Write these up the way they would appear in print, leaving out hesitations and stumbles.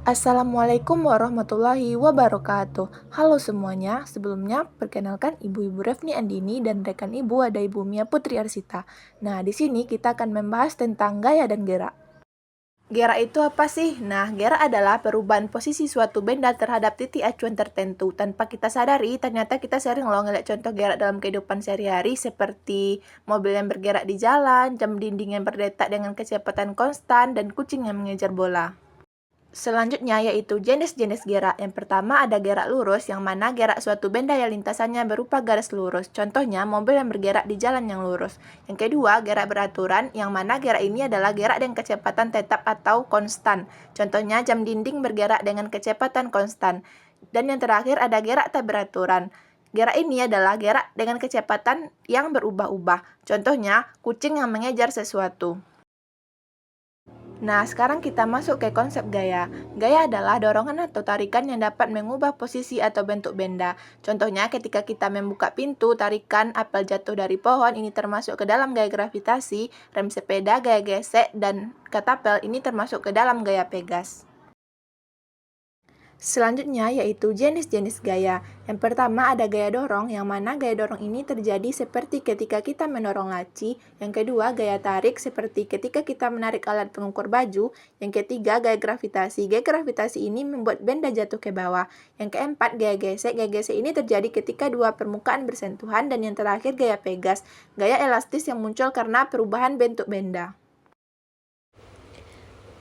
Assalamualaikum warahmatullahi wabarakatuh. Halo semuanya, sebelumnya perkenalkan Ibu-Ibu Refni Andini dan rekan Ibu ada Ibu Mia Putri Arsita. Nah, di sini kita akan membahas tentang gaya dan gerak. Gerak itu apa sih? Nah, gerak adalah perubahan posisi suatu benda terhadap titik acuan tertentu. Tanpa kita sadari, ternyata kita sering loh ngeliat contoh gerak dalam kehidupan sehari-hari seperti mobil yang bergerak di jalan, jam dinding yang berdetak dengan kecepatan konstan, dan kucing yang mengejar bola. Selanjutnya yaitu jenis-jenis gerak. Yang pertama ada gerak lurus, yang mana gerak suatu benda yang lintasannya berupa garis lurus. Contohnya mobil yang bergerak di jalan yang lurus. Yang kedua, gerak beraturan, yang mana gerak ini adalah gerak dengan kecepatan tetap atau konstan. Contohnya jam dinding bergerak dengan kecepatan konstan. Dan yang terakhir ada gerak tak beraturan. Gerak ini adalah gerak dengan kecepatan yang berubah-ubah. Contohnya, kucing yang mengejar sesuatu. Nah, sekarang kita masuk ke konsep gaya. Gaya adalah dorongan atau tarikan yang dapat mengubah posisi atau bentuk benda. Contohnya, ketika kita membuka pintu, tarikan apel jatuh dari pohon ini termasuk ke dalam gaya gravitasi, rem sepeda, gaya gesek, dan katapel ini termasuk ke dalam gaya Pegas. Selanjutnya yaitu jenis-jenis gaya. Yang pertama ada gaya dorong, yang mana gaya dorong ini terjadi seperti ketika kita mendorong laci. Yang kedua gaya tarik, seperti ketika kita menarik alat pengukur baju. Yang ketiga gaya gravitasi. Gaya gravitasi ini membuat benda jatuh ke bawah. Yang keempat gaya gesek. Gaya gesek ini terjadi ketika dua permukaan bersentuhan. Dan yang terakhir gaya Pegas. Gaya elastis yang muncul karena perubahan bentuk benda.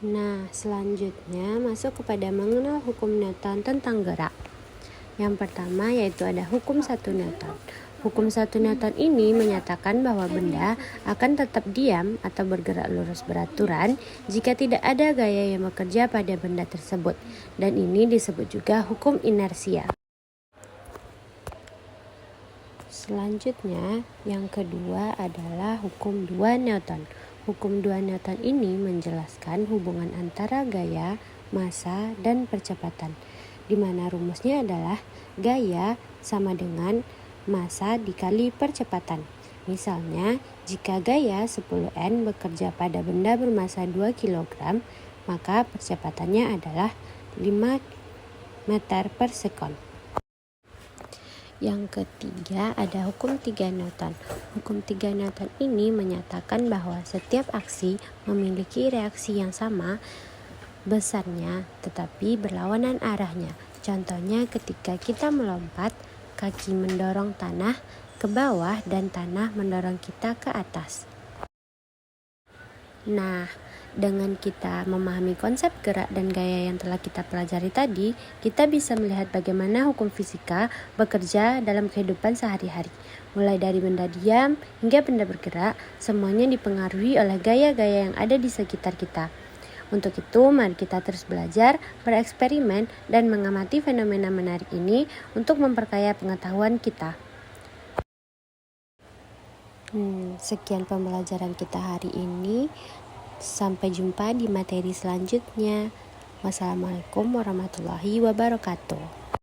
Nah, selanjutnya masuk kepada mengenal hukum Newton tentang gerak. Yang pertama yaitu ada hukum 1 Newton. Hukum 1 Newton ini menyatakan bahwa benda akan tetap diam atau bergerak lurus beraturan jika tidak ada gaya yang bekerja pada benda tersebut. Dan ini disebut juga hukum inersia. Selanjutnya, yang kedua adalah hukum 2 Newton. Hukum 2 Newton ini menjelaskan hubungan antara gaya, massa, dan percepatan, di mana rumusnya adalah gaya sama dengan massa dikali percepatan. Misalnya, jika gaya 10N bekerja pada benda bermassa 2 kg, maka percepatannya adalah 5 meter per sekon. Yang ketiga ada hukum 3 Newton. Hukum 3 Newton ini menyatakan bahwa setiap aksi memiliki reaksi yang sama besarnya tetapi berlawanan arahnya. Contohnya ketika kita melompat, kaki mendorong tanah ke bawah dan tanah mendorong kita ke atas. Nah, dengan kita memahami konsep gerak dan gaya yang telah kita pelajari tadi, kita bisa melihat bagaimana hukum fisika bekerja dalam kehidupan sehari-hari. Mulai dari benda diam hingga benda bergerak, semuanya dipengaruhi oleh gaya-gaya yang ada di sekitar kita. Untuk itu, mari kita terus belajar, bereksperimen, dan mengamati fenomena menarik ini untuk memperkaya pengetahuan kita. Sekian pembelajaran kita hari ini. Sampai jumpa di materi selanjutnya. Wassalamualaikum warahmatullahi wabarakatuh.